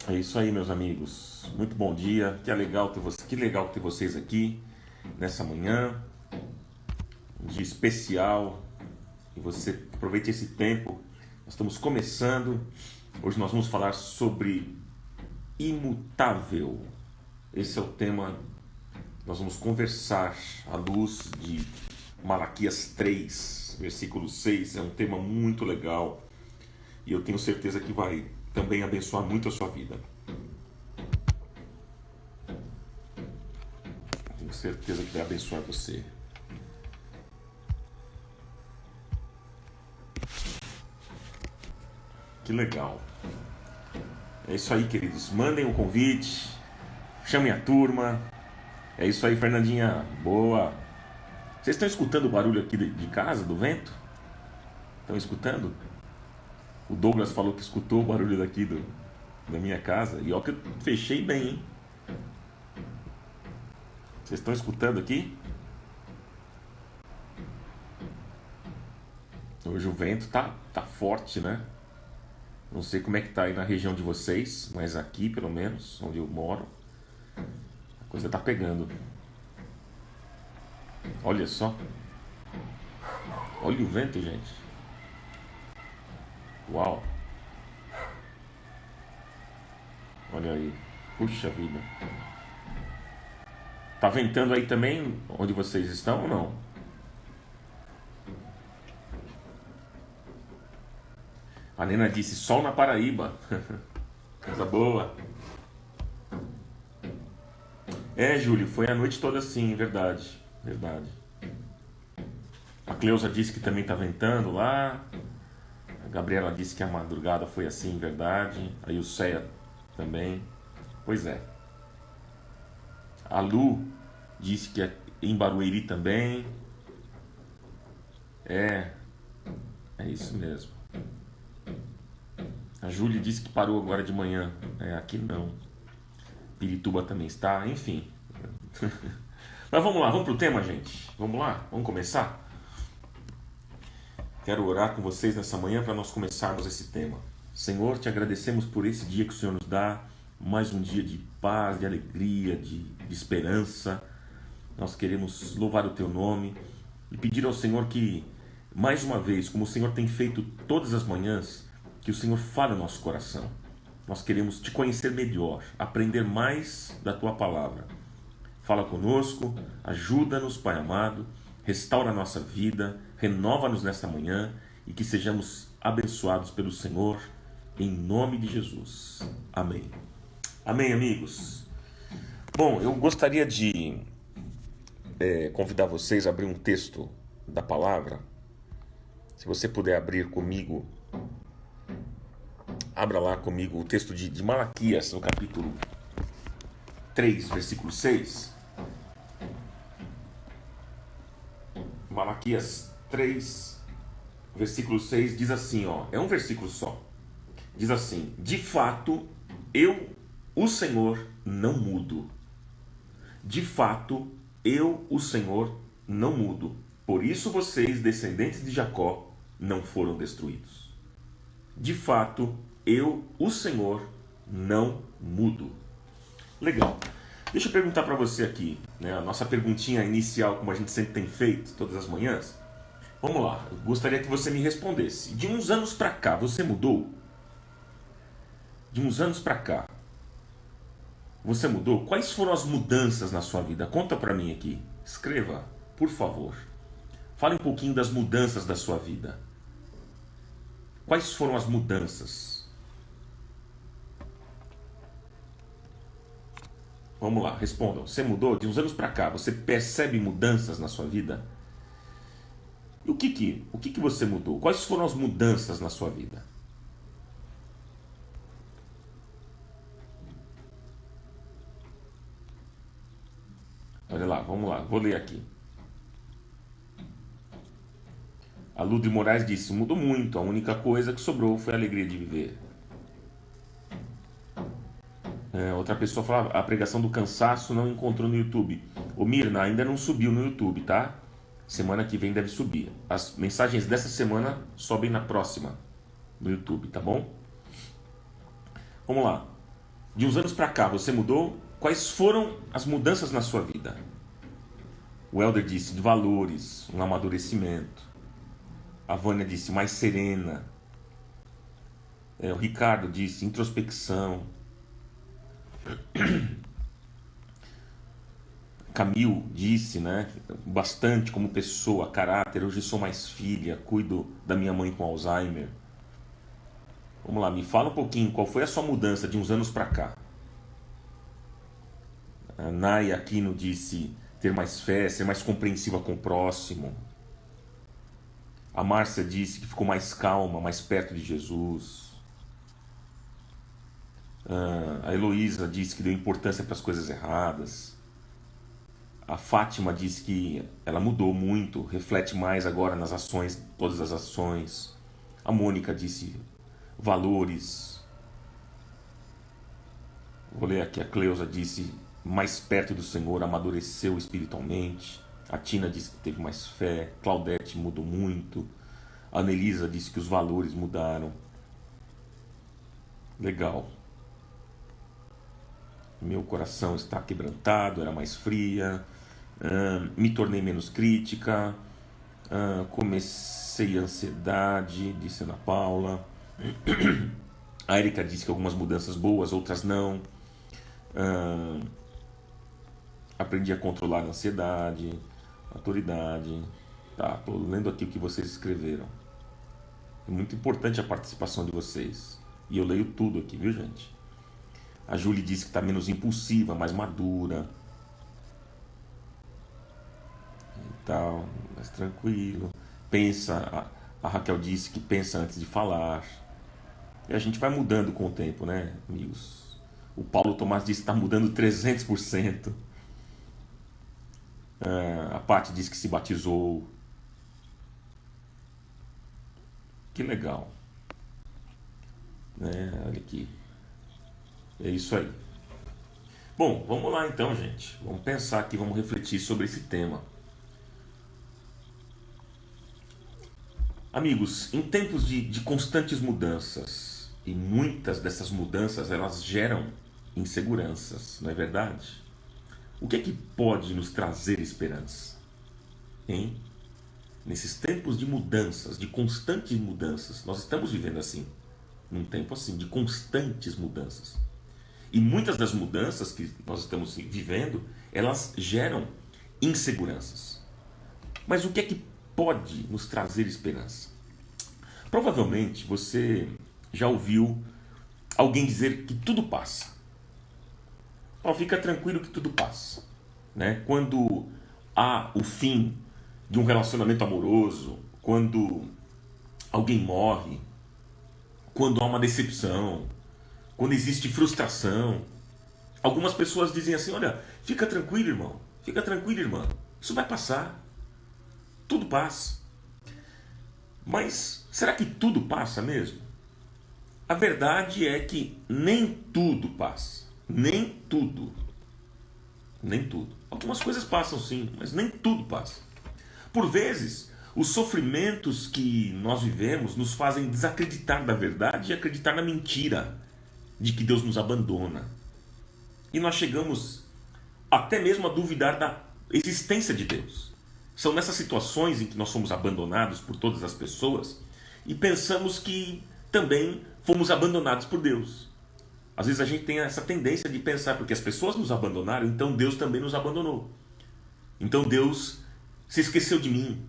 É isso aí, meus amigos. Muito bom dia. Que legal ter vocês aqui nessa manhã, um dia especial. E você aproveite esse tempo. Nós estamos começando. Hoje nós vamos falar sobre imutável. Esse é o tema. Nós vamos conversar à luz de Malaquias 3, versículo 6. É um tema muito legal e eu tenho certeza que vai também abençoar muito a sua vida. Tenho certeza que vai abençoar você. Que legal. É isso aí, queridos. Mandem um convite, chamem a turma. É isso aí, Fernandinha. Boa. Vocês estão escutando o barulho aqui de casa, do vento? Estão escutando? O Douglas falou que escutou o barulho daqui da minha casa. E ó que eu fechei bem, hein? Vocês estão escutando aqui? Hoje o vento tá forte, né? Não sei como é que tá aí na região de vocês, mas aqui, pelo menos, onde eu moro, a coisa tá pegando. Olha só. Olha o vento, gente. Uau. Olha aí. Puxa vida. Tá ventando aí também onde vocês estão ou não? A Nena disse sol na Paraíba. Coisa boa. É, Júlio, foi a noite toda assim, verdade. Verdade. A Cleusa disse que também tá ventando lá. A Gabriela disse que a madrugada foi assim, verdade. A Ilceia também. Pois é. A Lu disse que é em Barueri também. É isso mesmo. A Júlia disse que parou agora de manhã. Aqui não. Pirituba também está, enfim. Mas vamos lá, vamos pro tema, gente. Vamos lá, vamos começar? Quero orar com vocês nessa manhã para nós começarmos esse tema. Senhor, te agradecemos por esse dia que o Senhor nos dá. Mais um dia de paz, de alegria, de esperança. Nós queremos louvar o teu nome e pedir ao Senhor que, mais uma vez, como o Senhor tem feito todas as manhãs, que o Senhor fale no nosso coração. Nós queremos te conhecer melhor, aprender mais da tua palavra. Fala conosco, ajuda-nos, Pai amado, restaura a nossa vida, renova-nos nesta manhã e que sejamos abençoados pelo Senhor, em nome de Jesus. Amém. Amém, amigos. Bom, eu gostaria de convidar vocês a abrir um texto da palavra. Se você puder abrir comigo, abra lá comigo o texto de Malaquias, no capítulo 3, versículo 6. Malaquias 3, versículo 6 diz assim, ó, é um versículo só. Diz assim: de fato, eu, o Senhor, não mudo. De fato, eu, o Senhor, não mudo. Por isso vocês, descendentes de Jacó, não foram destruídos. De fato, eu, o Senhor, não mudo. Legal. Deixa eu perguntar para você aqui, né, a nossa perguntinha inicial, como a gente sempre tem feito todas as manhãs. Vamos lá, eu gostaria que você me respondesse. De uns anos para cá, você mudou? De uns anos para cá, você mudou? Quais foram as mudanças na sua vida? Conta para mim aqui. Escreva, por favor. Fale um pouquinho das mudanças da sua vida. Quais foram as mudanças? Vamos lá, respondam. Você mudou? De uns anos para cá, você percebe mudanças na sua vida? E o que você mudou? Quais foram as mudanças na sua vida? Olha lá, vamos lá, vou ler aqui. A Ludre Moraes disse: mudou muito, a única coisa que sobrou foi a alegria de viver. Outra pessoa falava: a pregação do cansaço não encontrou no YouTube. Ô Mirna, ainda não subiu no YouTube, tá? Semana que vem deve subir. As mensagens dessa semana sobem na próxima no YouTube, tá bom? Vamos lá. De uns anos para cá, você mudou? Quais foram as mudanças na sua vida? O Helder disse, de valores, um amadurecimento. A Vânia disse, mais serena. O Ricardo disse, introspecção. Camil disse, né, bastante como pessoa, caráter. Hoje sou mais filha, cuido da minha mãe com Alzheimer. Vamos lá, me fala um pouquinho, qual foi a sua mudança de uns anos para cá? A Naya Aquino disse ter mais fé, ser mais compreensiva com o próximo. A Márcia disse que ficou mais calma, mais perto de Jesus. A Heloísa disse que deu importância para as coisas erradas. A Fátima disse que ela mudou muito, reflete mais agora nas ações, todas as ações. A Mônica disse valores. Vou ler aqui, a Cleusa disse mais perto do Senhor, amadureceu espiritualmente. A Tina disse que teve mais fé. Claudete mudou muito. A Anelisa disse que os valores mudaram. Legal. Meu coração está quebrantado, era mais fria. Me tornei menos crítica. Comecei a ansiedade, disse Ana Paula. A Erika disse que algumas mudanças boas, outras não. Aprendi a controlar a ansiedade, a autoridade. Tá, tô lendo aqui o que vocês escreveram. É muito importante a participação de vocês. E eu leio tudo aqui, viu, gente? A Júlia disse que está menos impulsiva, mais madura. E tal, mais tranquilo. Pensa, a Raquel disse que pensa antes de falar. E a gente vai mudando com o tempo, né, amigos? O Paulo Tomás disse que está mudando 300%. A Paty disse que se batizou. Que legal. Olha aqui. É isso aí. Bom, vamos lá então, gente. Vamos pensar aqui, vamos refletir sobre esse tema. Amigos, em tempos de constantes mudanças, e muitas dessas mudanças elas geram inseguranças, não é verdade? O que é que pode nos trazer esperança? Hein? Nesses tempos de mudanças, de constantes mudanças, nós estamos vivendo assim, num tempo assim, de constantes mudanças. E muitas das mudanças que nós estamos vivendo, elas geram inseguranças. Mas o que é que pode nos trazer esperança? Provavelmente você já ouviu alguém dizer que tudo passa. Fica tranquilo que tudo passa, né? Quando há o fim de um relacionamento amoroso, quando alguém morre, quando há uma decepção, quando existe frustração, algumas pessoas dizem assim, olha, fica tranquilo, irmão, fica tranquilo, irmã, isso vai passar, tudo passa. Mas será que tudo passa mesmo? A verdade é que nem tudo passa, nem tudo. Algumas coisas passam sim, mas nem tudo passa. Por vezes, os sofrimentos que nós vivemos nos fazem desacreditar da verdade e acreditar na mentira de que Deus nos abandona. E nós chegamos até mesmo a duvidar da existência de Deus. São nessas situações em que nós somos abandonados por todas as pessoas e pensamos que também fomos abandonados por Deus. Às vezes a gente tem essa tendência de pensar, porque as pessoas nos abandonaram, então Deus também nos abandonou. Então Deus se esqueceu de mim.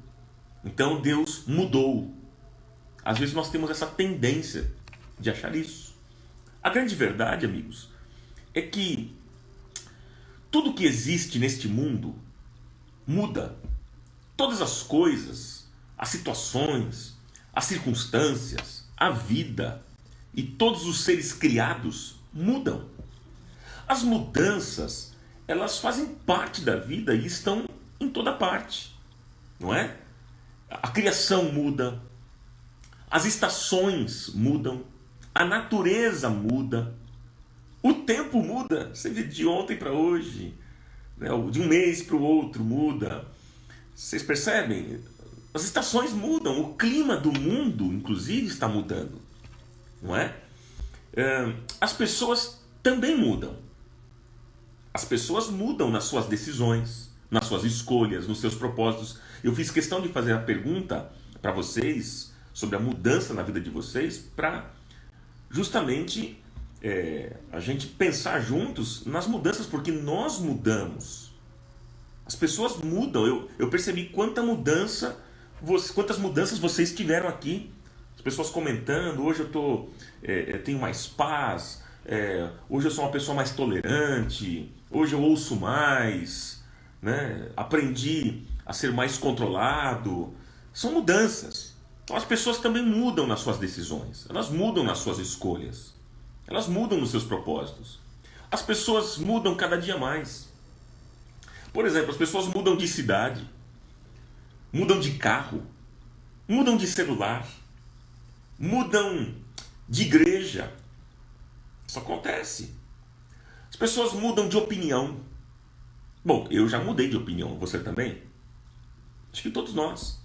Então Deus mudou. Às vezes nós temos essa tendência de achar isso. A grande verdade, amigos, é que tudo que existe neste mundo muda. Todas as coisas, as situações, as circunstâncias, a vida e todos os seres criados mudam. As mudanças, elas fazem parte da vida e estão em toda parte, não é? A criação muda, as estações mudam, a natureza muda, o tempo muda. Você vê de ontem para hoje, né? De um mês para o outro muda. Vocês percebem? As estações mudam, o clima do mundo, inclusive, está mudando, não é? As pessoas também mudam. As pessoas mudam nas suas decisões, nas suas escolhas, nos seus propósitos. Eu fiz questão de fazer a pergunta para vocês sobre a mudança na vida de vocês, para justamente a gente pensar juntos nas mudanças, porque nós mudamos. As pessoas mudam. Eu percebi quantas mudanças vocês tiveram aqui. As pessoas comentando: hoje eu tenho mais paz, hoje eu sou uma pessoa mais tolerante, hoje eu ouço mais, né? Aprendi a ser mais controlado. São mudanças. Então as pessoas também mudam nas suas decisões, elas mudam nas suas escolhas, elas mudam nos seus propósitos. As pessoas mudam cada dia mais. Por exemplo, as pessoas mudam de cidade, mudam de carro, mudam de celular, mudam de igreja. Isso acontece. As pessoas mudam de opinião. Bom, eu já mudei de opinião, você também? Acho que todos nós.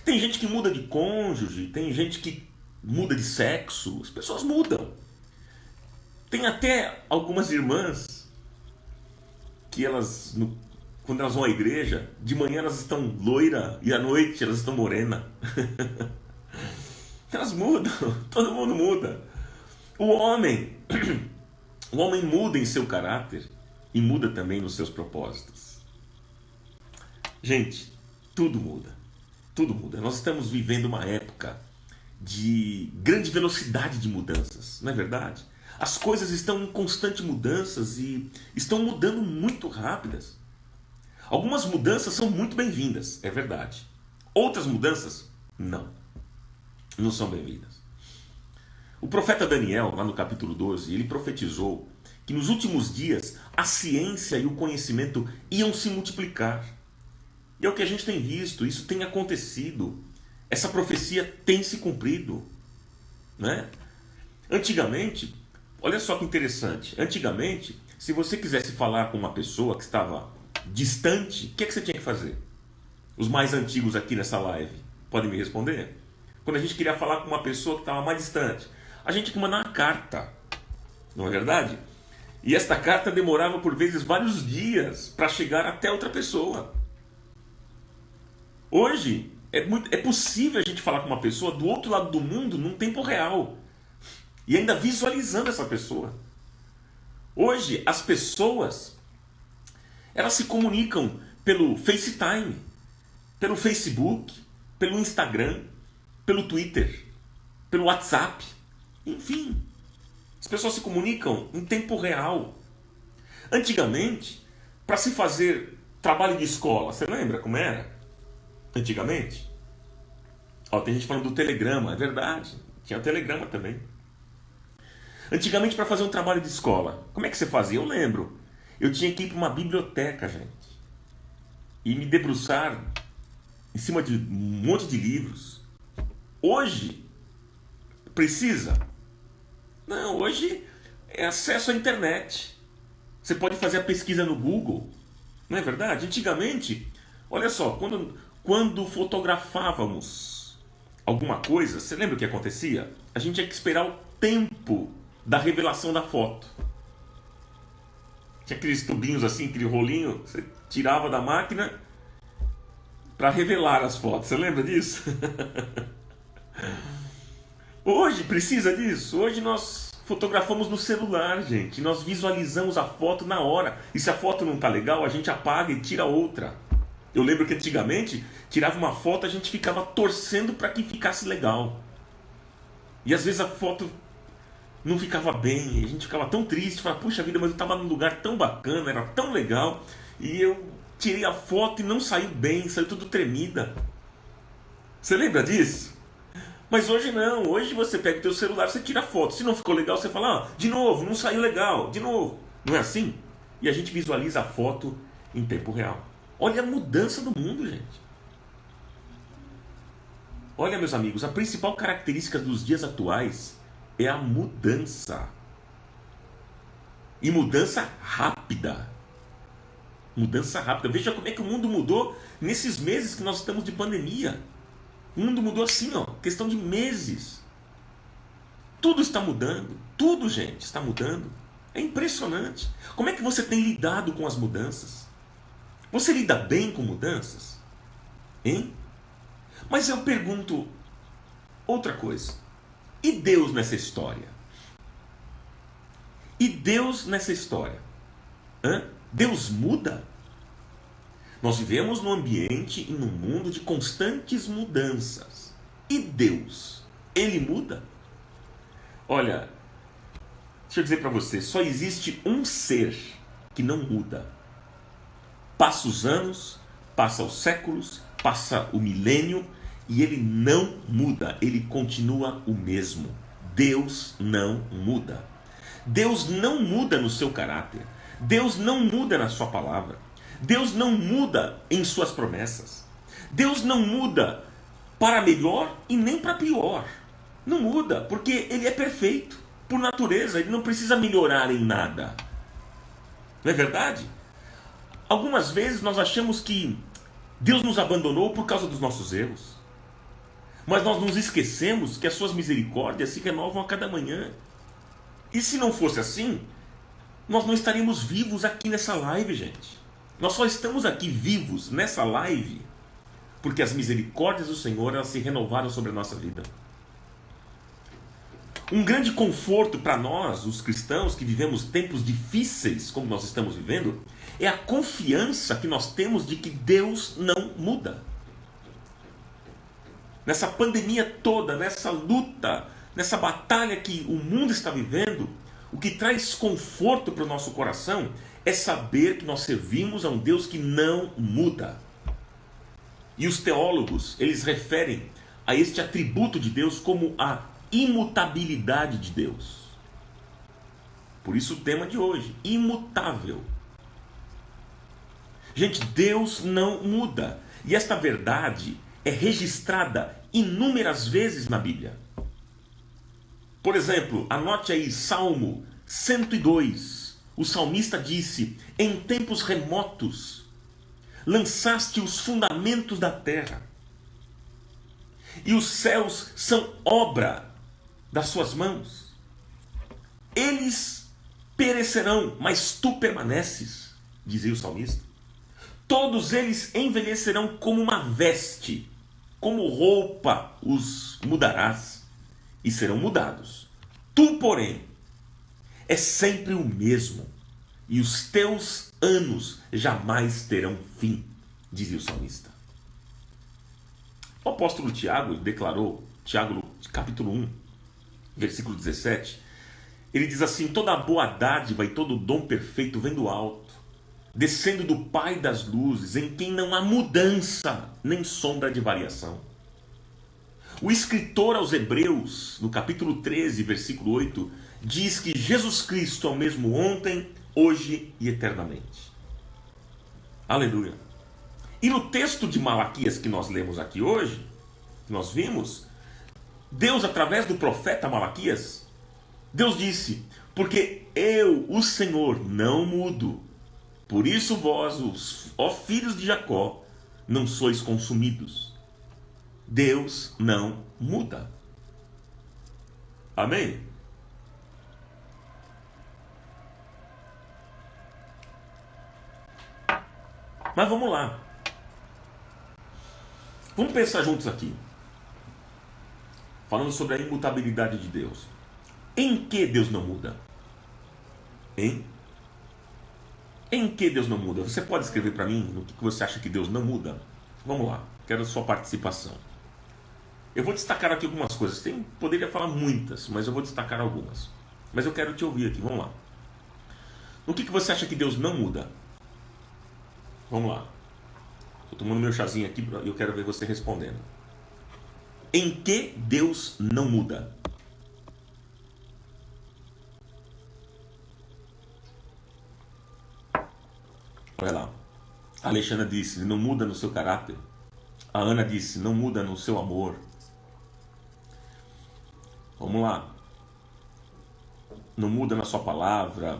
Tem gente que muda de cônjuge, tem gente que muda de sexo, as pessoas mudam. Tem até algumas irmãs que quando elas vão à igreja, de manhã elas estão loira e à noite elas estão morena. Elas mudam, todo mundo muda. O homem muda em seu caráter e muda também nos seus propósitos. Gente, tudo muda. Tudo muda. Nós estamos vivendo uma época de grande velocidade de mudanças, não é verdade? As coisas estão em constante mudanças e estão mudando muito rápidas. Algumas mudanças são muito bem-vindas, é verdade. Outras mudanças, não são bem-vindas. O profeta Daniel, lá no capítulo 12, ele profetizou que nos últimos dias a ciência e o conhecimento iam se multiplicar. E é o que a gente tem visto, isso tem acontecido. Essa profecia tem se cumprido, né? Antigamente, olha só que interessante. Antigamente, se você quisesse falar com uma pessoa que estava distante, o que você tinha que fazer? Os mais antigos aqui nessa live podem me responder? Quando a gente queria falar com uma pessoa que estava mais distante, a gente tinha que mandar uma carta, não é verdade? E esta carta demorava por vezes vários dias para chegar até outra pessoa. Hoje é possível a gente falar com uma pessoa do outro lado do mundo num tempo real e ainda visualizando essa pessoa. Hoje as pessoas elas se comunicam pelo FaceTime, pelo Facebook, pelo Instagram, pelo Twitter, pelo WhatsApp, enfim. As pessoas se comunicam em tempo real. Antigamente, para se fazer trabalho de escola, você lembra como era? Antigamente? Tem gente falando do telegrama, é verdade. Tinha o telegrama também. Antigamente, para fazer um trabalho de escola, como é que você fazia? Eu lembro. Eu tinha que ir para uma biblioteca, gente, e me debruçar em cima de um monte de livros. Hoje, precisa? Não, hoje é acesso à internet. Você pode fazer a pesquisa no Google, não é verdade? Antigamente, olha só, quando fotografávamos alguma coisa, você lembra o que acontecia? A gente tinha que esperar o tempo da revelação da foto. Tinha aqueles tubinhos assim, aquele rolinho, você tirava da máquina para revelar as fotos. Você lembra disso? Hoje precisa disso. Hoje nós fotografamos no celular, gente. Nós visualizamos a foto na hora. E se a foto não está legal, a gente apaga e tira outra. Eu lembro que antigamente, tirava uma foto, a gente ficava torcendo para que ficasse legal. E às vezes a foto não ficava bem, a gente ficava tão triste, falava, puxa vida, mas eu estava num lugar tão bacana, era tão legal, e eu tirei a foto e não saiu bem, saiu tudo tremida. Você lembra disso? Mas hoje não, hoje você pega o teu celular, você tira a foto, se não ficou legal, você fala, de novo, não saiu legal, de novo. Não é assim? E a gente visualiza a foto em tempo real. Olha a mudança do mundo, gente. Olha, meus amigos, a principal característica dos dias atuais é a mudança. E mudança rápida. Mudança rápida. Veja como é que o mundo mudou nesses meses que nós estamos de pandemia. O mundo mudou assim, questão de meses. Tudo está mudando. Tudo, gente, está mudando. É impressionante. Como é que você tem lidado com as mudanças? Você lida bem com mudanças? Hein? Mas eu pergunto outra coisa. E Deus nessa história? E Deus nessa história? Deus muda? Nós vivemos num ambiente e num mundo de constantes mudanças. E Deus? Ele muda? Olha, deixa eu dizer para você, só existe um ser que não muda. Passa os anos, passa os séculos, passa o milênio e ele não muda, ele continua o mesmo. Deus não muda. Deus não muda no seu caráter. Deus não muda na sua palavra. Deus não muda em suas promessas. Deus não muda para melhor e nem para pior. Não muda, porque ele é perfeito. Por natureza, ele não precisa melhorar em nada. Não é verdade? Algumas vezes nós achamos que Deus nos abandonou por causa dos nossos erros. Mas nós nos esquecemos que as suas misericórdias se renovam a cada manhã. E se não fosse assim, nós não estaríamos vivos aqui nessa live, gente. Nós só estamos aqui vivos nessa live porque as misericórdias do Senhor, elas se renovaram sobre a nossa vida. Um grande conforto para nós, os cristãos que vivemos tempos difíceis como nós estamos vivendo, é a confiança que nós temos de que Deus não muda. Nessa pandemia toda, nessa luta, nessa batalha que o mundo está vivendo, o que traz conforto para o nosso coração é saber que nós servimos a um Deus que não muda. E os teólogos, eles referem a este atributo de Deus como a imutabilidade de Deus. Por isso o tema de hoje, imutável. Gente, Deus não muda. E esta verdade é registrada inúmeras vezes na Bíblia. Por exemplo, anote aí Salmo 102. O salmista disse: em tempos remotos lançaste os fundamentos da terra, e os céus são obra das suas mãos. Eles perecerão, mas tu permaneces, dizia o salmista. Todos eles envelhecerão como uma veste, como roupa os mudarás, e serão mudados. Tu, porém, é sempre o mesmo, e os teus anos jamais terão fim, dizia o salmista. O apóstolo Tiago declarou, Tiago capítulo 1, versículo 17, ele diz assim: toda boa dádiva e todo dom perfeito vem do alto, descendo do Pai das luzes, em quem não há mudança nem sombra de variação. O escritor aos Hebreus, no capítulo 13, versículo 8, diz que Jesus Cristo é o mesmo ontem, hoje e eternamente. Aleluia. E no texto de Malaquias que nós lemos aqui hoje, que nós vimos, Deus, através do profeta Malaquias, Deus disse: porque eu, o Senhor, não mudo. Por isso vós, ó filhos de Jacó, não sois consumidos. Deus não muda. Amém? Mas vamos lá. Vamos pensar juntos aqui. Falando sobre a imutabilidade de Deus. Em que Deus não muda? Hein? Em que Deus não muda? Você pode escrever para mim no que você acha que Deus não muda? Vamos lá, quero a sua participação. Eu vou destacar aqui algumas coisas. Poderia falar muitas, mas eu vou destacar algumas. Mas eu quero te ouvir aqui, vamos lá. No que você acha que Deus não muda? Vamos lá. Estou tomando meu chazinho aqui e eu quero ver você respondendo. Em que Deus não muda? Olha lá. A Alexandra disse: não muda no seu caráter. A Ana disse: não muda no seu amor. Vamos lá. Não muda na sua palavra,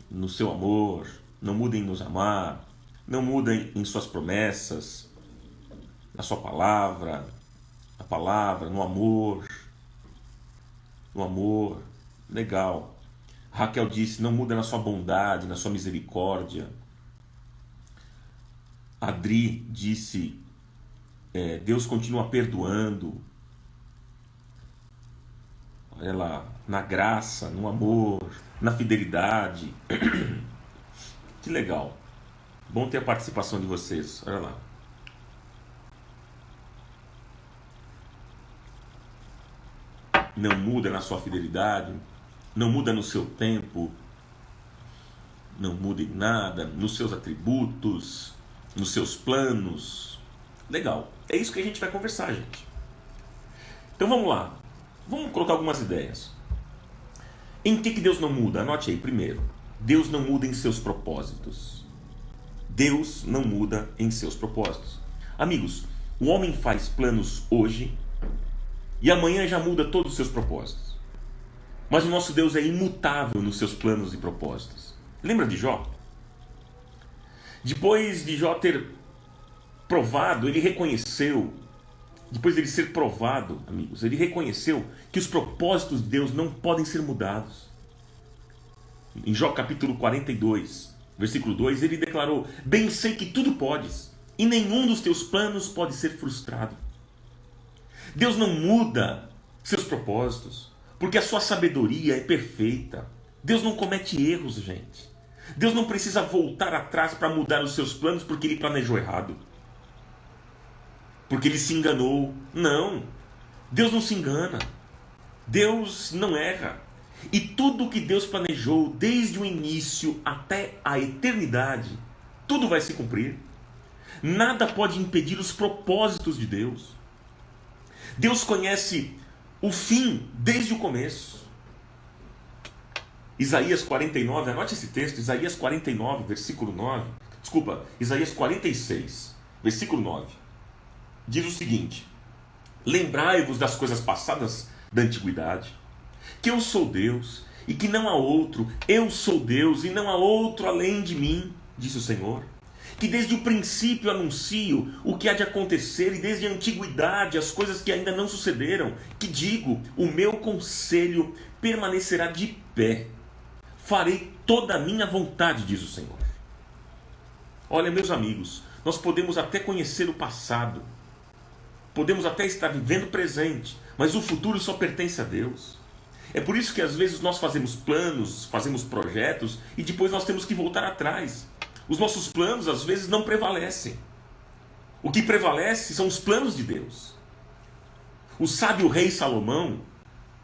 no seu amor. Não muda em nos amar. Não muda em suas promessas, na sua palavra, na palavra, no amor. No amor. Legal. Raquel disse, não muda na sua bondade, na sua misericórdia. Adri disse, Deus continua perdoando. Olha lá, na graça, no amor, na fidelidade. Que legal. Bom ter a participação de vocês. Olha lá. Não muda na sua fidelidade, não muda no seu tempo, não muda em nada, nos seus atributos, nos seus planos. Legal. É isso que a gente vai conversar, gente. Então vamos lá. Vamos colocar algumas ideias. Em que Deus não muda? Anote aí. Primeiro, Deus não muda em seus propósitos. Deus não muda em seus propósitos. Amigos, o homem faz planos hoje e amanhã já muda todos os seus propósitos. Mas o nosso Deus é imutável nos seus planos e propósitos. Lembra de Jó? Depois de Jó ter provado, ele reconheceu, depois dele ser provado, amigos, ele reconheceu que os propósitos de Deus não podem ser mudados. Em Jó capítulo 42, versículo 2, ele declarou: bem sei que tudo podes, e nenhum dos teus planos pode ser frustrado. Deus não muda seus propósitos, porque a sua sabedoria é perfeita. Deus não comete erros, gente. Deus não precisa voltar atrás para mudar os seus planos porque ele planejou errado, porque ele se enganou. Não, Deus não se engana. Deus não erra. E tudo que Deus planejou desde o início até a eternidade, tudo vai se cumprir. Nada pode impedir os propósitos de Deus. Deus conhece o fim desde o começo. Isaías 49, anote esse texto, Isaías 49, versículo 9. Desculpa, Isaías 46, versículo 9. Diz o seguinte: lembrai-vos das coisas passadas da antiguidade, que eu sou Deus e que não há outro, eu sou Deus e não há outro além de mim, disse o Senhor, que desde o princípio anuncio o que há de acontecer e desde a antiguidade as coisas que ainda não sucederam, que digo, o meu conselho permanecerá de pé, farei toda a minha vontade, diz o Senhor. Olha, meus amigos, nós podemos até conhecer o passado, podemos até estar vivendo o presente, mas o futuro só pertence a Deus. É por isso que às vezes nós fazemos planos, fazemos projetos e depois nós temos que voltar atrás. Os nossos planos às vezes não prevalecem. O que prevalece são os planos de Deus. O sábio rei Salomão,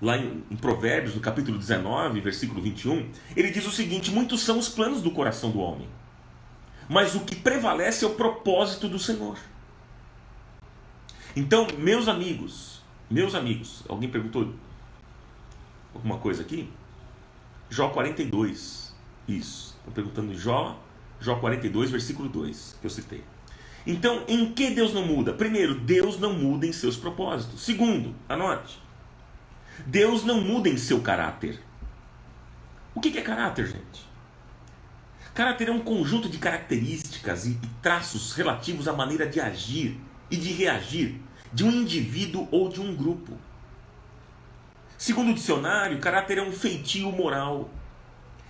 lá em Provérbios, no capítulo 19, versículo 21, ele diz o seguinte: muitos são os planos do coração do homem, mas o que prevalece é o propósito do Senhor. Então, meus amigos, alguém perguntou alguma coisa aqui? Jó 42, isso, estou perguntando em Jó 42, versículo 2, que eu citei. Então, em que Deus não muda? Primeiro, Deus não muda em seus propósitos. Segundo, anote, Deus não muda em seu caráter. O que é caráter, gente? Caráter é um conjunto de características e traços relativos à maneira de agir e de reagir de um indivíduo ou de um grupo. Segundo o dicionário, caráter é um feitio moral.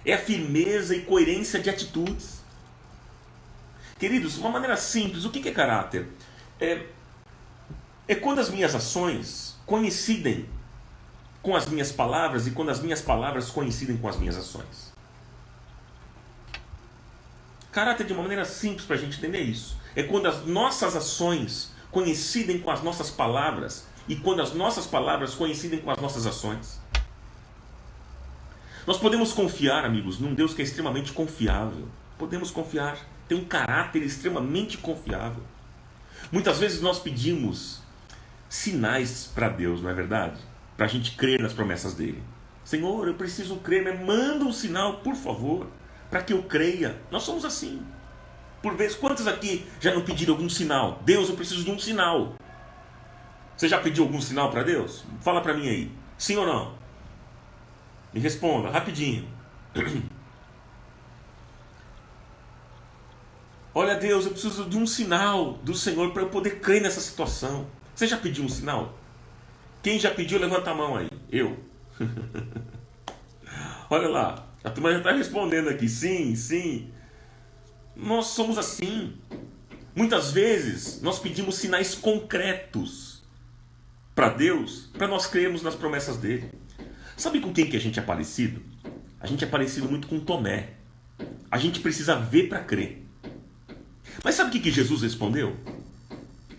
É a firmeza e coerência de atitudes. Queridos, de uma maneira simples, o que é caráter? É quando as minhas ações coincidem com as minhas palavras e quando as minhas palavras coincidem com as minhas ações. Caráter, de uma maneira simples para a gente entender isso, é quando as nossas ações coincidem com as nossas palavras e quando as nossas palavras coincidem com as nossas ações. Nós podemos confiar, amigos, num Deus que é extremamente confiável. Podemos confiar, tem um caráter extremamente confiável. Muitas vezes nós pedimos sinais para Deus, não é verdade? Para a gente crer nas promessas dele. Senhor, eu preciso crer, me manda um sinal, por favor, para que eu creia. Nós somos assim. Por vezes, quantos aqui já não pediram algum sinal? Deus, eu preciso de um sinal. Você já pediu algum sinal para Deus? Fala para mim aí. Sim ou não? Me responda, rapidinho. Olha, Deus, eu preciso de um sinal do Senhor para eu poder crer nessa situação. Você já pediu um sinal? Quem já pediu, levanta a mão aí. Eu. Olha lá. A turma já está respondendo aqui, sim, sim. Nós somos assim. Muitas vezes nós pedimos sinais concretos para Deus, para nós crermos nas promessas dele. Sabe com quem que a gente é parecido? A gente é parecido muito com Tomé. A gente precisa ver para crer. Mas sabe o que Jesus respondeu?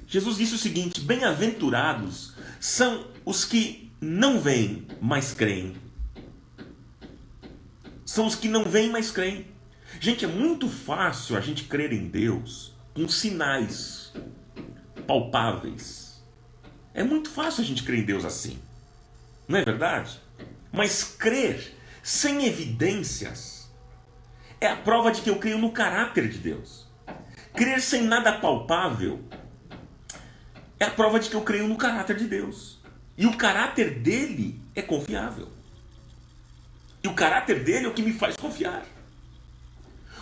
Jesus disse o seguinte: bem-aventurados são os que não veem, mas creem. São os que não veem, mas creem. Gente, é muito fácil a gente crer em Deus com sinais palpáveis. É muito fácil a gente crer em Deus assim. Não é verdade? Mas crer sem evidências é a prova de que eu creio no caráter de Deus. Crer sem nada palpável é a prova de que eu creio no caráter de Deus. E o caráter dele é confiável. E o caráter dele é o que me faz confiar.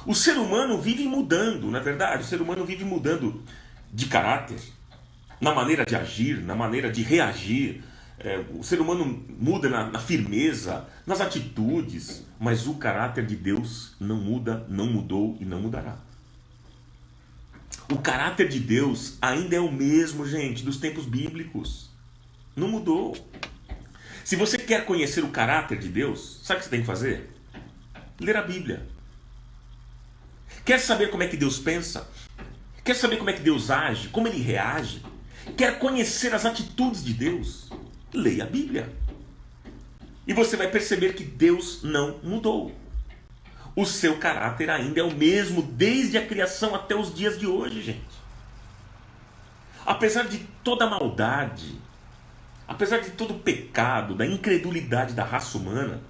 O ser humano vive mudando, não é verdade? O ser humano vive mudando de caráter, na maneira de agir, na maneira de reagir. O ser humano muda na firmeza, nas atitudes, mas o caráter de Deus não muda, não mudou e não mudará. O caráter de Deus ainda é o mesmo, gente, dos tempos bíblicos. Não mudou. Se você quer conhecer o caráter de Deus, sabe o que você tem que fazer? Ler a Bíblia. Quer saber como é que Deus pensa? Quer saber como é que Deus age? Como ele reage? Quer conhecer as atitudes de Deus? Leia a Bíblia. E você vai perceber que Deus não mudou. O seu caráter ainda é o mesmo desde a criação até os dias de hoje, gente. Apesar de toda a maldade, apesar de todo o pecado, da incredulidade da raça humana,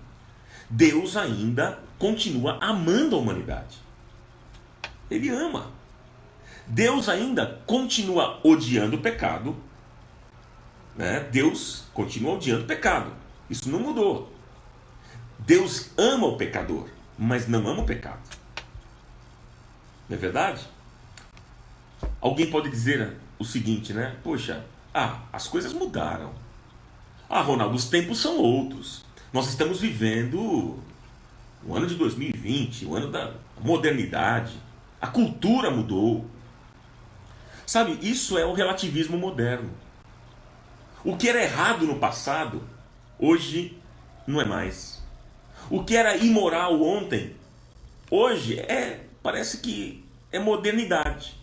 Deus ainda continua amando a humanidade. Ele ama. Deus ainda continua odiando o pecado. Deus continua odiando o pecado. Isso não mudou. Deus ama o pecador, mas não ama o pecado. Não é verdade? Alguém pode dizer o seguinte, né? Poxa, as coisas mudaram. Ronaldo, os tempos são outros. Nós estamos vivendo o ano de 2020, o ano da modernidade. A cultura mudou. Sabe, isso é o relativismo moderno. O que era errado no passado, hoje não é mais. O que era imoral ontem, hoje parece que é modernidade.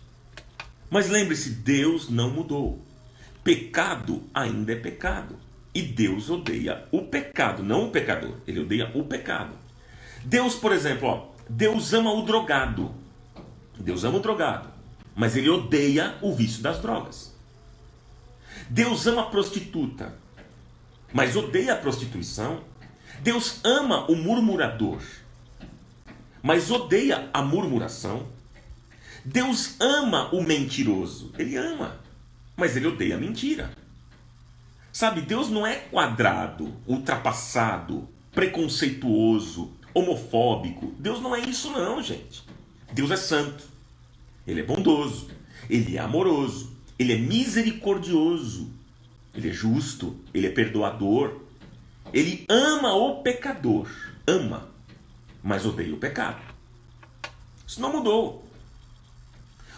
Mas lembre-se, Deus não mudou. Pecado ainda é pecado. E Deus odeia o pecado, não o pecador. Ele odeia o pecado. Deus, por exemplo, Deus ama o drogado. Deus ama o drogado, mas ele odeia o vício das drogas. Deus ama a prostituta, mas odeia a prostituição. Deus ama o murmurador, mas odeia a murmuração. Deus ama o mentiroso, ele ama, mas ele odeia a mentira. Sabe, Deus não é quadrado, ultrapassado, preconceituoso, homofóbico. Deus não é isso não, gente. Deus é santo. Ele é bondoso, ele é amoroso, ele é misericordioso, ele é justo, ele é perdoador. Ele ama o pecador, ama, mas odeia o pecado. Isso não mudou.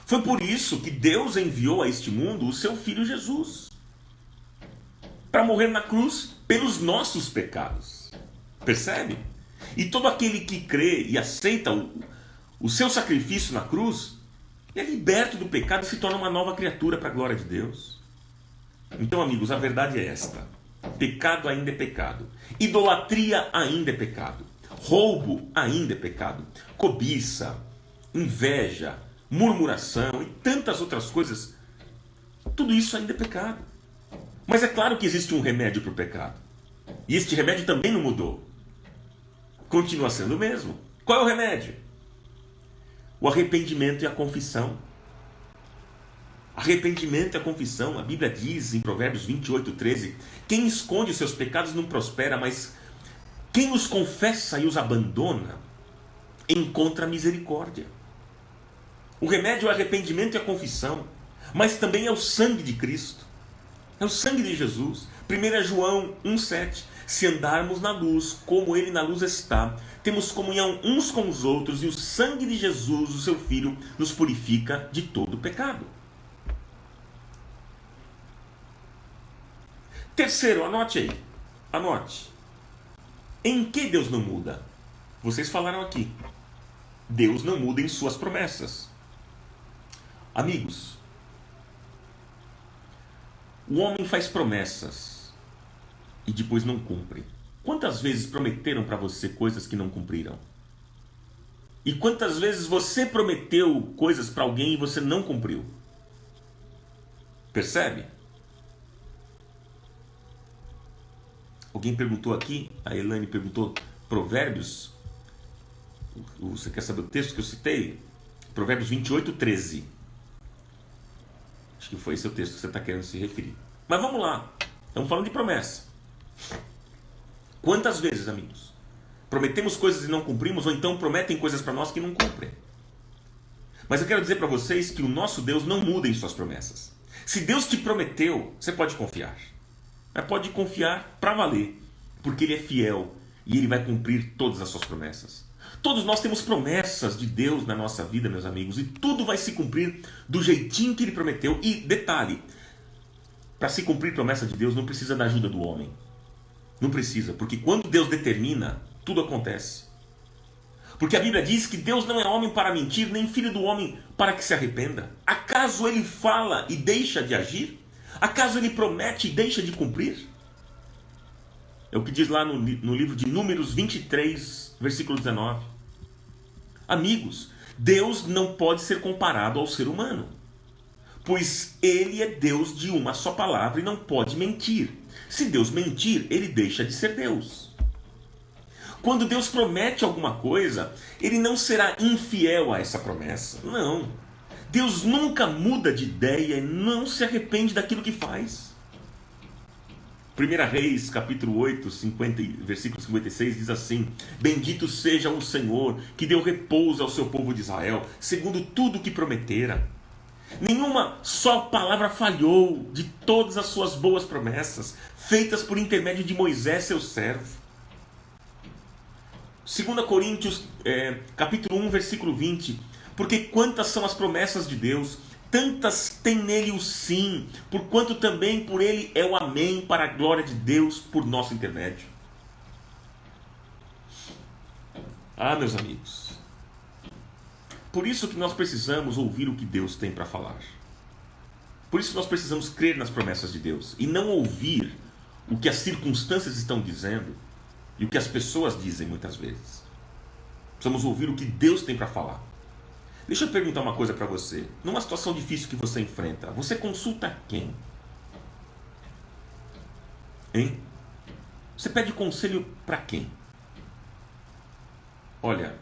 Foi por isso que Deus enviou a este mundo o seu Filho Jesus, para morrer na cruz pelos nossos pecados. Percebe? E todo aquele que crê e aceita o seu sacrifício na cruz, é liberto do pecado e se torna uma nova criatura para a glória de Deus. Então, amigos, a verdade é esta: pecado ainda é pecado, idolatria ainda é pecado, roubo ainda é pecado, cobiça, inveja, murmuração e tantas outras coisas, tudo isso ainda é pecado. Mas é claro que existe um remédio para o pecado, e este remédio também não mudou, continua sendo o mesmo. Qual é o remédio? O arrependimento e a confissão. Arrependimento e a confissão. A Bíblia diz em Provérbios 28:13: quem esconde os seus pecados não prospera, mas quem os confessa e os abandona encontra misericórdia. O remédio é o arrependimento e a confissão, mas também é o sangue de Cristo. É o sangue de Jesus. 1 João 1,7: Se andarmos na luz, como Ele na luz está, temos comunhão uns com os outros, e o sangue de Jesus, o seu Filho, nos purifica de todo pecado. Terceiro, anote aí. Anote. Em que Deus não muda? Vocês falaram aqui. Deus não muda em suas promessas. Amigos, o homem faz promessas e depois não cumpre. Quantas vezes prometeram para você coisas que não cumpriram? E quantas vezes você prometeu coisas para alguém e você não cumpriu? Percebe? Alguém perguntou aqui, a Elane perguntou, Provérbios, você quer saber o texto que eu citei? Provérbios 28, 13. Acho que foi esse o texto que você está querendo se referir. Mas vamos lá, estamos falando de promessa. Quantas vezes, amigos, prometemos coisas e não cumprimos, ou então prometem coisas para nós que não cumprem? Mas eu quero dizer para vocês que o nosso Deus não muda em suas promessas. Se Deus te prometeu, você pode confiar. Mas pode confiar para valer, porque Ele é fiel e Ele vai cumprir todas as suas promessas. Todos nós temos promessas de Deus na nossa vida, meus amigos, e tudo vai se cumprir do jeitinho que Ele prometeu. E detalhe, para se cumprir promessa de Deus não precisa da ajuda do homem. Não precisa, porque quando Deus determina, tudo acontece. Porque a Bíblia diz que Deus não é homem para mentir, nem filho do homem para que se arrependa. Acaso Ele fala e deixa de agir? Acaso Ele promete e deixa de cumprir? É o que diz lá no livro de Números 23, versículo 19. Amigos, Deus não pode ser comparado ao ser humano, pois Ele é Deus de uma só palavra e não pode mentir. Se Deus mentir, Ele deixa de ser Deus. Quando Deus promete alguma coisa, Ele não será infiel a essa promessa. Não. Deus nunca muda de ideia e não se arrepende daquilo que faz. 1 Reis, capítulo 8, versículo 56, diz assim: Bendito seja o Senhor, que deu repouso ao seu povo de Israel, segundo tudo que prometera. Nenhuma só palavra falhou de todas as suas boas promessas, feitas por intermédio de Moisés, seu servo. 2 Coríntios, capítulo 1, versículo 20. Porque quantas são as promessas de Deus, tantas tem nele o sim, porquanto também por ele é o amém, para a glória de Deus por nosso intermédio. Ah, meus amigos, por isso que nós precisamos ouvir o que Deus tem para falar. Por isso que nós precisamos crer nas promessas de Deus e não ouvir o que as circunstâncias estão dizendo e o que as pessoas dizem muitas vezes. Precisamos ouvir o que Deus tem para falar. Deixa eu perguntar uma coisa para você. Numa situação difícil que você enfrenta, você consulta quem? Hein? Você pede conselho para quem? Olha,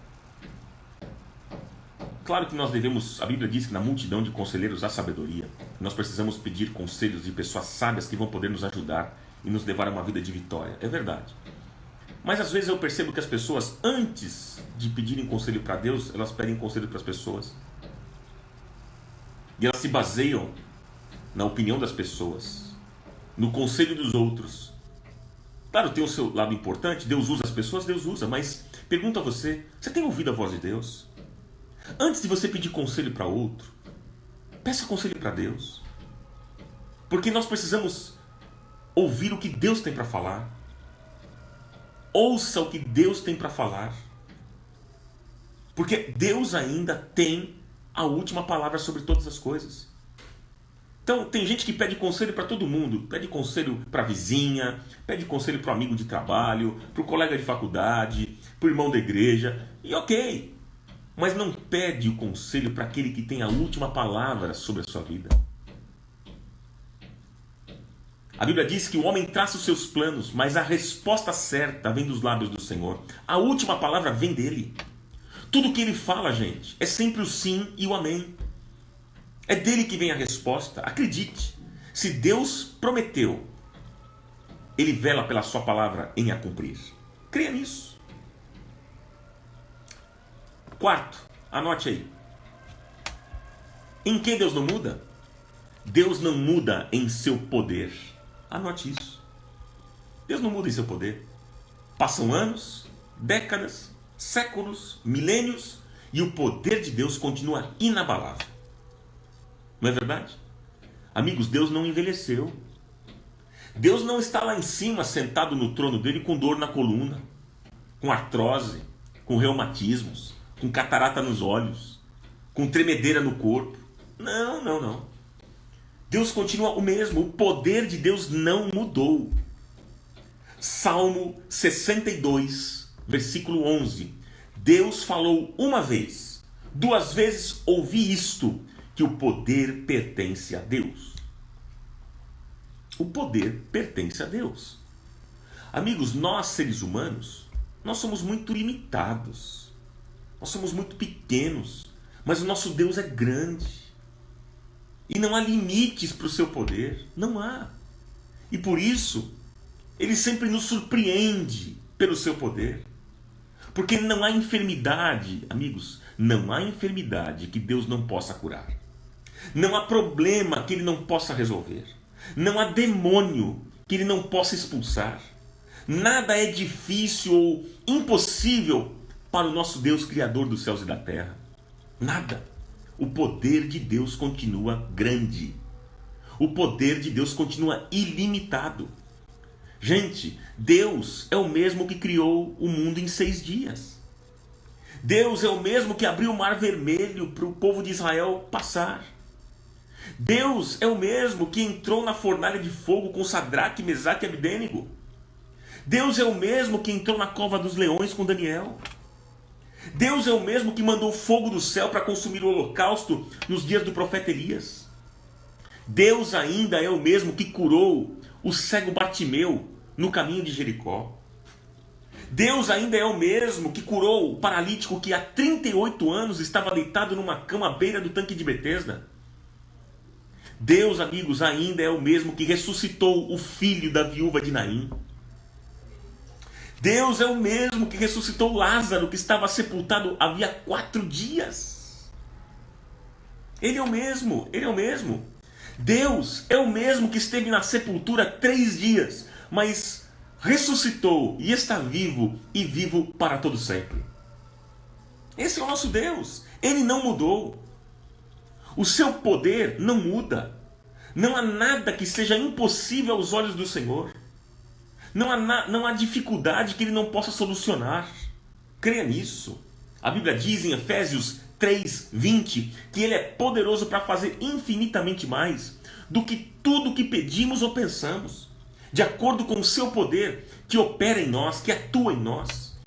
claro que nós devemos, a Bíblia diz que na multidão de conselheiros há sabedoria. Nós precisamos pedir conselhos de pessoas sábias que vão poder nos ajudar e nos levar a uma vida de vitória. É verdade. Mas às vezes eu percebo que as pessoas, antes de pedirem conselho para Deus, elas pedem conselho para as pessoas. E elas se baseiam na opinião das pessoas, no conselho dos outros. Claro, tem o seu lado importante, Deus usa as pessoas, Deus usa, mas pergunto a você, você tem ouvido a voz de Deus? Antes de você pedir conselho para outro, peça conselho para Deus. Porque nós precisamos ouvir o que Deus tem para falar. Ouça o que Deus tem para falar. Porque Deus ainda tem a última palavra sobre todas as coisas. Então, tem gente que pede conselho para todo mundo. Pede conselho para a vizinha, pede conselho para o amigo de trabalho, para o colega de faculdade, para o irmão da igreja. E ok. Mas não pede o conselho para aquele que tem a última palavra sobre a sua vida. A Bíblia diz que o homem traça os seus planos, mas a resposta certa vem dos lábios do Senhor. A última palavra vem dele. Tudo que ele fala, gente, é sempre o sim e o amém. É dele que vem a resposta. Acredite, se Deus prometeu, Ele vela pela sua palavra em a cumprir. Creia nisso. Quarto, anote aí. Em que Deus não muda? Deus não muda em seu poder. Anote isso. Deus não muda em seu poder. Passam anos, décadas, séculos, milênios, e o poder de Deus continua inabalável. Não é verdade? Amigos, Deus não envelheceu. Deus não está lá em cima, sentado no trono dele, com dor na coluna, com artrose, com reumatismos, com catarata nos olhos, com tremedeira no corpo. Não, não, não. Deus continua o mesmo. O poder de Deus não mudou. Salmo 62, versículo 11. Deus falou uma vez, 2 vezes ouvi isto, que o poder pertence a Deus. O poder pertence a Deus. Amigos, nós seres humanos, nós somos muito limitados. Nós somos muito pequenos. Mas o nosso Deus é grande. E não há limites para o seu poder. Não há. E por isso, Ele sempre nos surpreende pelo seu poder. Porque não há enfermidade, amigos, não há enfermidade que Deus não possa curar. Não há problema que Ele não possa resolver. Não há demônio que Ele não possa expulsar. Nada é difícil ou impossível para o nosso Deus, Criador dos céus e da terra. Nada. O poder de Deus continua grande. O poder de Deus continua ilimitado. Gente, Deus é o mesmo que criou o mundo em 6 dias. Deus é o mesmo que abriu o mar vermelho para o povo de Israel passar. Deus é o mesmo que entrou na fornalha de fogo com Sadraque, Mesaque e Abdênego. Deus é o mesmo que entrou na cova dos leões com Daniel. Deus é o mesmo que mandou fogo do céu para consumir o holocausto nos dias do profeta Elias. Deus ainda é o mesmo que curou o cego Bartimeu no caminho de Jericó. Deus ainda é o mesmo que curou o paralítico que há 38 anos estava deitado numa cama à beira do tanque de Betesda. Deus, amigos, ainda é o mesmo que ressuscitou o filho da viúva de Naim. Deus é o mesmo que ressuscitou Lázaro, que estava sepultado havia 4 dias. Ele é o mesmo, Ele é o mesmo. Deus é o mesmo que esteve na sepultura 3 dias, mas ressuscitou e está vivo e vivo para todo sempre. Esse é o nosso Deus. Ele não mudou. O seu poder não muda. Não há nada que seja impossível aos olhos do Senhor. Não há dificuldade que Ele não possa solucionar. Creia nisso. A Bíblia diz em Efésios 3:20 que Ele é poderoso para fazer infinitamente mais do que tudo que pedimos ou pensamos, de acordo com o seu poder que opera em nós, que atua em nós.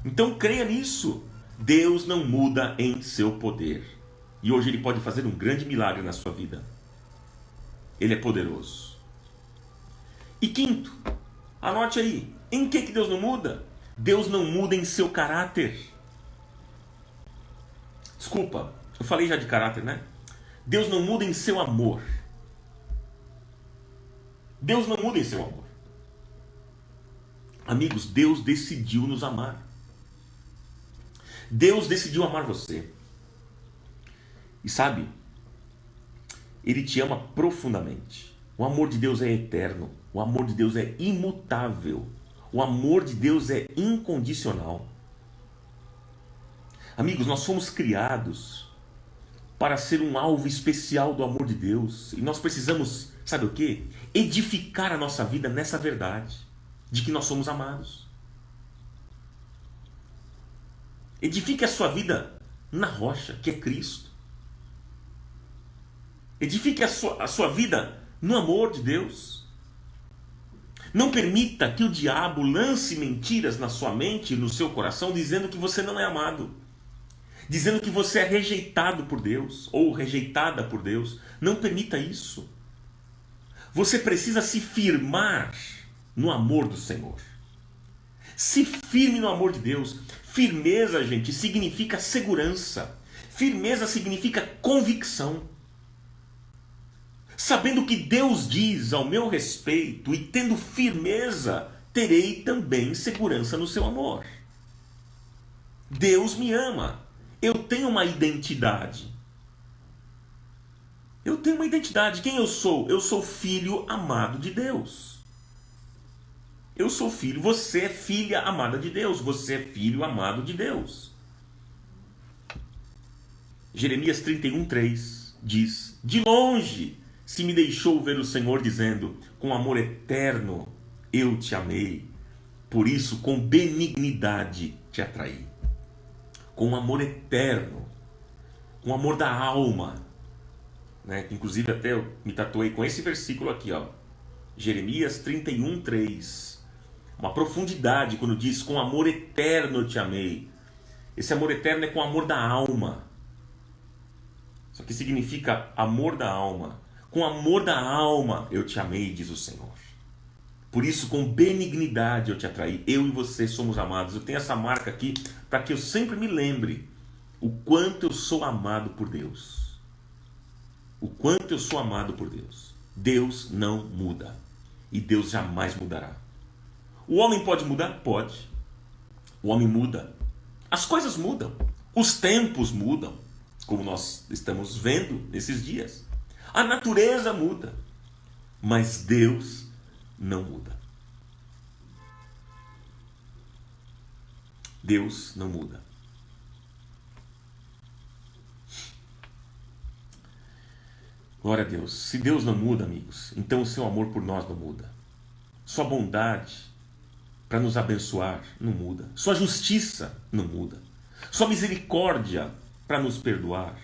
Então creia nisso. Deus não muda em seu poder. E hoje Ele pode fazer um grande milagre na sua vida. Ele é poderoso. E quinto, anote aí, em que Deus não muda? Deus não muda em seu caráter. Desculpa, eu falei já de caráter, né? Deus não muda em seu amor. Deus não muda em seu amor. Amigos, Deus decidiu nos amar. Deus decidiu amar você. E sabe, Ele te ama profundamente. O amor de Deus é eterno. O amor de Deus é imutável. O amor de Deus é incondicional. Amigos, nós fomos criados para ser um alvo especial do amor de Deus. E nós precisamos, sabe o quê? Edificar a nossa vida nessa verdade, de que nós somos amados. Edifique a sua vida na rocha, que é Cristo. Edifique a sua vida no amor de Deus. Não permita que o diabo lance mentiras na sua mente e no seu coração, dizendo que você não é amado, dizendo que você é rejeitado por Deus ou rejeitada por Deus. Não permita isso. Você precisa se firmar no amor do Senhor. Se firme no amor de Deus. Firmeza, gente, significa segurança. Firmeza significa convicção. Sabendo que Deus diz ao meu respeito e tendo firmeza, terei também segurança no seu amor. Deus me ama. Eu tenho uma identidade. Eu tenho uma identidade. Quem eu sou? Eu sou filho amado de Deus. Eu sou filho, você é filha amada de Deus, você é filho amado de Deus. Jeremias 31:3 diz: de longe se me deixou ver o Senhor dizendo, com amor eterno eu te amei, por isso com benignidade te atraí. Com amor eterno, com amor da alma, né? Inclusive até eu me tatuei com esse versículo aqui, ó. Jeremias 31:3. Uma profundidade quando diz, com amor eterno eu te amei. Esse amor eterno é com amor da alma. Isso aqui significa amor da alma. Com amor da alma eu te amei, diz o Senhor. Por isso, com benignidade eu te atraí. Eu e você somos amados. Eu tenho essa marca aqui para que eu sempre me lembre o quanto eu sou amado por Deus. O quanto eu sou amado por Deus. Deus não muda. E Deus jamais mudará. O homem pode mudar? Pode. O homem muda. As coisas mudam. Os tempos mudam. Como nós estamos vendo nesses dias. A natureza muda. Mas Deus não muda. Deus não muda. Glória a Deus. Se Deus não muda, amigos, então o seu amor por nós não muda. Sua bondade para nos abençoar não muda. Sua justiça não muda. Sua misericórdia para nos perdoar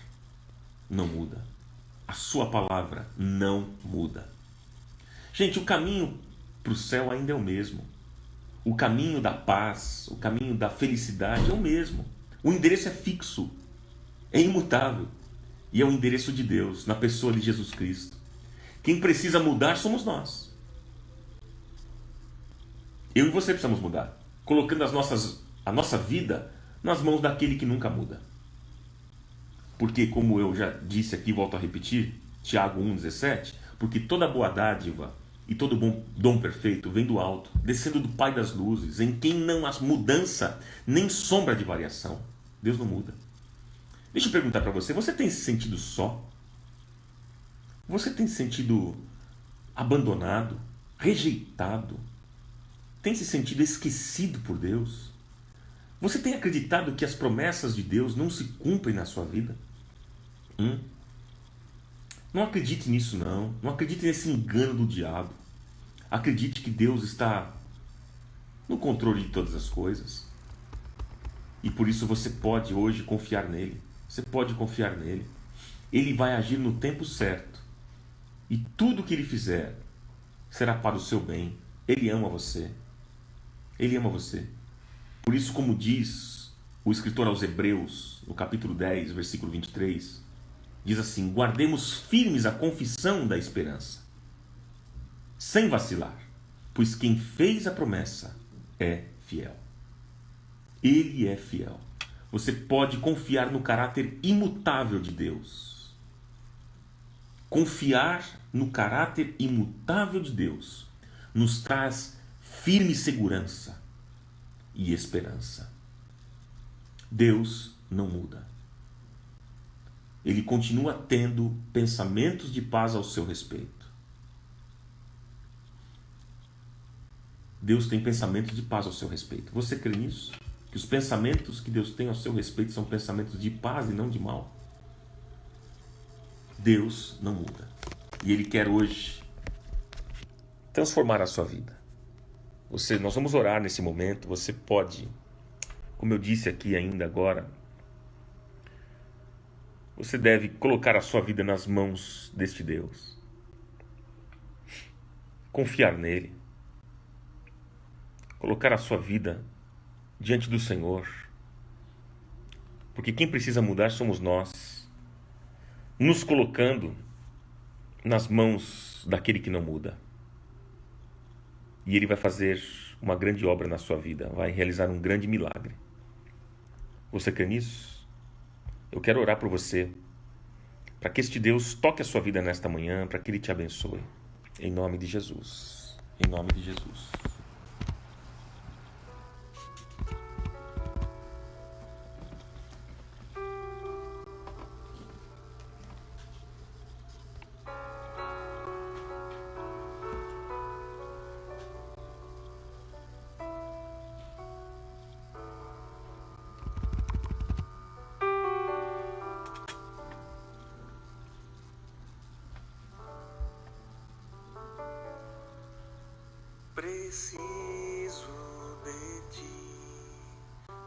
não muda. A sua palavra não muda. Gente, o caminho para o céu ainda é o mesmo. O caminho da paz, o caminho da felicidade é o mesmo. O endereço é fixo, é imutável. E é o endereço de Deus, na pessoa de Jesus Cristo. Quem precisa mudar somos nós. Eu e você precisamos mudar, colocando a nossa vida nas mãos daquele que nunca muda. Porque, como eu já disse aqui, volto a repetir, Tiago 1,17, porque toda boa dádiva e todo bom dom perfeito vem do alto, descendo do Pai das luzes, em quem não há mudança, nem sombra de variação. Deus não muda. Deixa eu perguntar para você, você tem se sentido só? Você tem se sentido abandonado, rejeitado? Tem se sentido esquecido por Deus? Você tem acreditado que as promessas de Deus não se cumprem na sua vida? Não acredite nisso não. Não acredite nesse engano do diabo. Acredite que Deus está no controle de todas as coisas. E por isso você pode hoje confiar nele. Você pode confiar nele. Ele vai agir no tempo certo. E tudo que ele fizer será para o seu bem. Ele ama você. Ele ama você. Por isso, como diz o escritor aos Hebreus, no capítulo 10, versículo 23, diz assim: guardemos firmes a confissão da esperança, sem vacilar, pois quem fez a promessa é fiel. Ele é fiel. Você pode confiar no caráter imutável de Deus. Confiar no caráter imutável de Deus nos traz firme segurança e esperança. Deus não muda. Ele continua tendo pensamentos de paz ao seu respeito. Deus tem pensamentos de paz ao seu respeito. Você crê nisso? Que os pensamentos que Deus tem ao seu respeito são pensamentos de paz e não de mal? Deus não muda. E Ele quer hoje transformar a sua vida. Nós vamos orar nesse momento. Você pode, como eu disse aqui ainda agora, você deve colocar a sua vida nas mãos deste Deus. Confiar nele. Colocar a sua vida diante do Senhor. Porque quem precisa mudar somos nós. Nos colocando nas mãos daquele que não muda. E ele vai fazer uma grande obra na sua vida. Vai realizar um grande milagre. Você crê nisso? Eu quero orar por você. Para que este Deus toque a sua vida nesta manhã. Para que Ele te abençoe. Em nome de Jesus. Em nome de Jesus. Preciso de ti,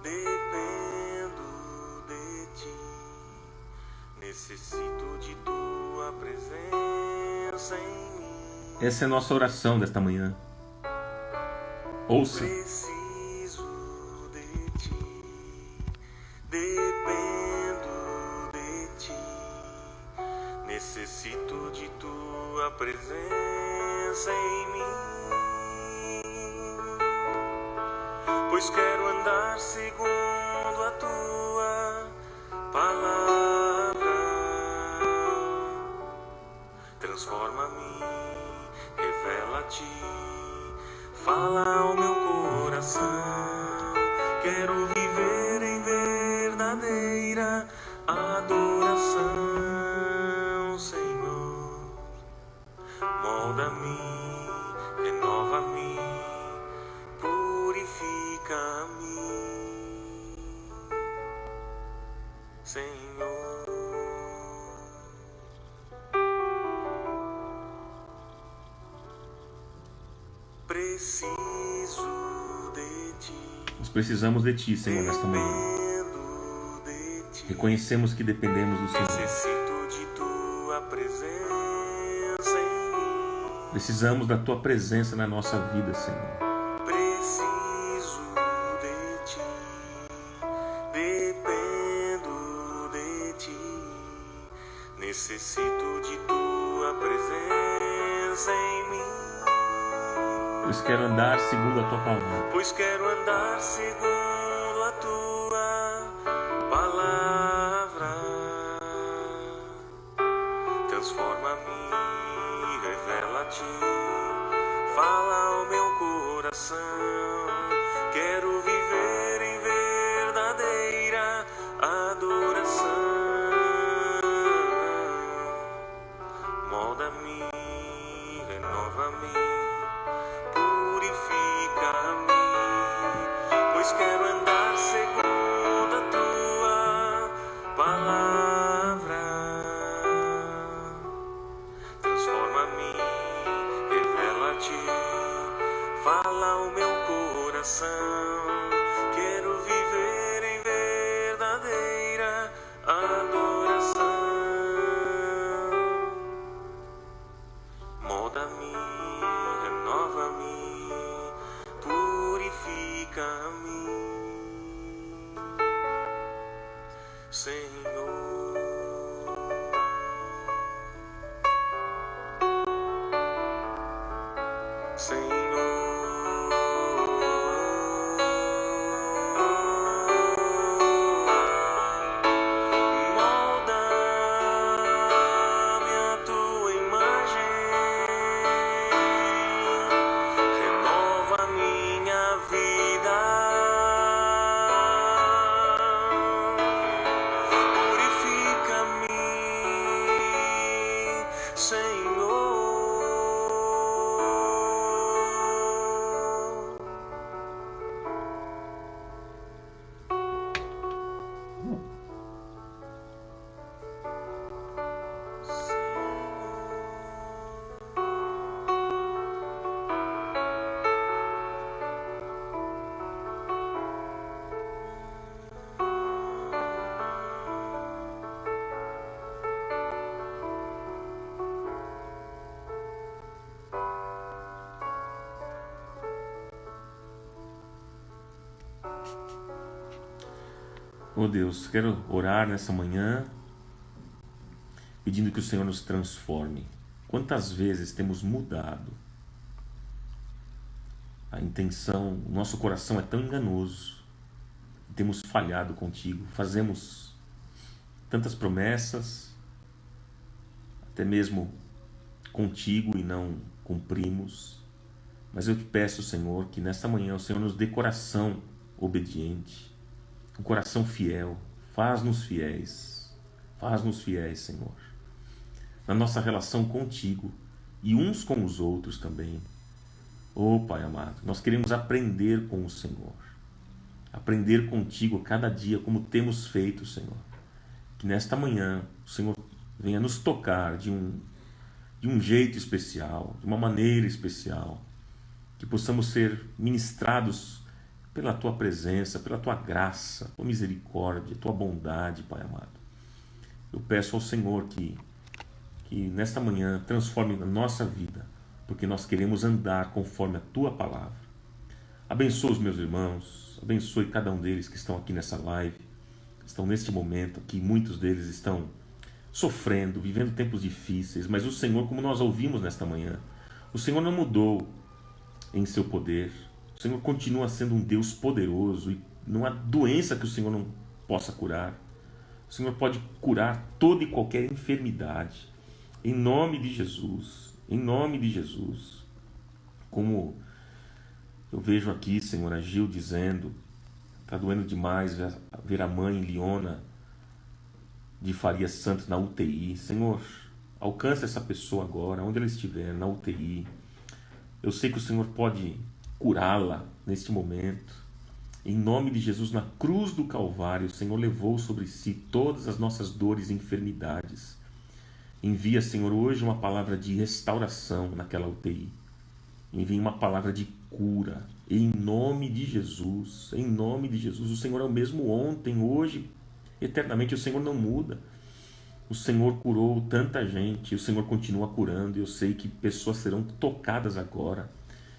dependo de ti, necessito de tua presença em mim. Essa é a nossa oração desta manhã. Ouça. Preciso de ti, dependo de ti, necessito de tua presença em mim. Pois quero andar segundo a tua palavra. Transforma-me, revela-te, fala ao meu coração. Quero viver em verdadeira adoração, Senhor. Molda-me, renova-me, purifica-me, Senhor. Preciso de ti. Nós precisamos de ti, Senhor, nesta manhã. Dependo de ti. Reconhecemos que dependemos do Senhor. Necessito de tua presença em mim. Precisamos da tua presença na nossa vida, Senhor. Preciso de ti, dependo de ti, necessito de tua presença em mim. Pois quero andar segundo a tua palavra. Pois quero andar segundo a tua palavra. Transforma-me, revela-te, fala ao meu coração. Quero viver em verdadeira adoração. Molda-me, renova-me, purifica-me, pois quero andar segundo a tua palavra. Transforma-me, revela-te, fala ao meu coração. Quero viver em verdadeira adoração. Molda-me, renova-me, purifica-me, Senhor. Molda-me a tua imagem, renova minha vida, purifica-me, Senhor. Oh Deus, quero orar nessa manhã pedindo que o Senhor nos transforme. Quantas vezes temos mudado a intenção, o nosso coração é tão enganoso, temos falhado contigo, fazemos tantas promessas, até mesmo contigo, e não cumprimos. Mas eu te peço, Senhor, que nesta manhã o Senhor nos dê coração obediente, um coração fiel. Faz-nos fiéis, Senhor, na nossa relação contigo e uns com os outros também. Oh Pai amado, nós queremos aprender com o Senhor, aprender contigo cada dia, como temos feito, Senhor. Que nesta manhã o Senhor venha nos tocar de um jeito especial, de uma maneira especial, que possamos ser ministrados pela Tua presença, pela Tua graça, Tua misericórdia, Tua bondade, Pai amado. Eu peço ao Senhor que nesta manhã transforme a nossa vida, porque nós queremos andar conforme a Tua palavra. Abençoa os meus irmãos, abençoe cada um deles que estão aqui nessa live, estão neste momento aqui, muitos deles estão sofrendo, vivendo tempos difíceis, mas o Senhor, como nós ouvimos nesta manhã, o Senhor não mudou em seu poder, o Senhor continua sendo um Deus poderoso e não há doença que o Senhor não possa curar. O Senhor pode curar toda e qualquer enfermidade, em nome de Jesus, em nome de Jesus. Como eu vejo aqui, Senhor, a Gil dizendo, está doendo demais ver a mãe Liona de Faria Santos na UTI. Senhor, alcança essa pessoa agora, onde ela estiver, na UTI. Eu sei que o Senhor pode curá-la neste momento. Em nome de Jesus, na cruz do Calvário, o Senhor levou sobre si todas as nossas dores e enfermidades. Envia, Senhor, hoje uma palavra de restauração naquela UTI. Envia uma palavra de cura. Em nome de Jesus. Em nome de Jesus. O Senhor é o mesmo ontem, hoje, eternamente. O Senhor não muda. O Senhor curou tanta gente. O Senhor continua curando. Eu sei que pessoas serão tocadas agora.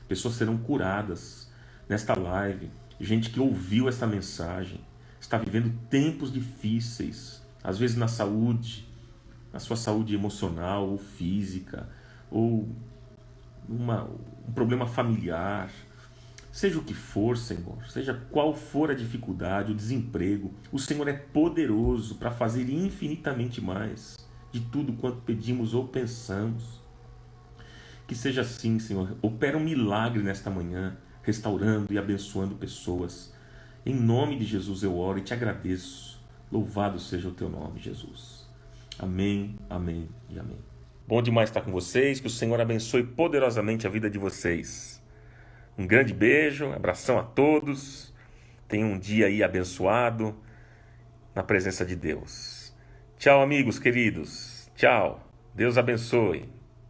Pessoas serão curadas nesta live. Gente que ouviu esta mensagem. Está vivendo tempos difíceis. Às vezes na saúde. Na sua saúde emocional ou física, ou um problema familiar, seja o que for, Senhor, seja qual for a dificuldade, o desemprego, o Senhor é poderoso para fazer infinitamente mais de tudo quanto pedimos ou pensamos. Que seja assim, Senhor, opera um milagre nesta manhã, restaurando e abençoando pessoas. Em nome de Jesus eu oro e te agradeço. Louvado seja o teu nome, Jesus. Amém, amém e amém. Bom demais estar com vocês, que o Senhor abençoe poderosamente a vida de vocês. Um grande beijo, abração a todos. Tenham um dia aí abençoado na presença de Deus. Tchau, amigos queridos. Tchau. Deus abençoe.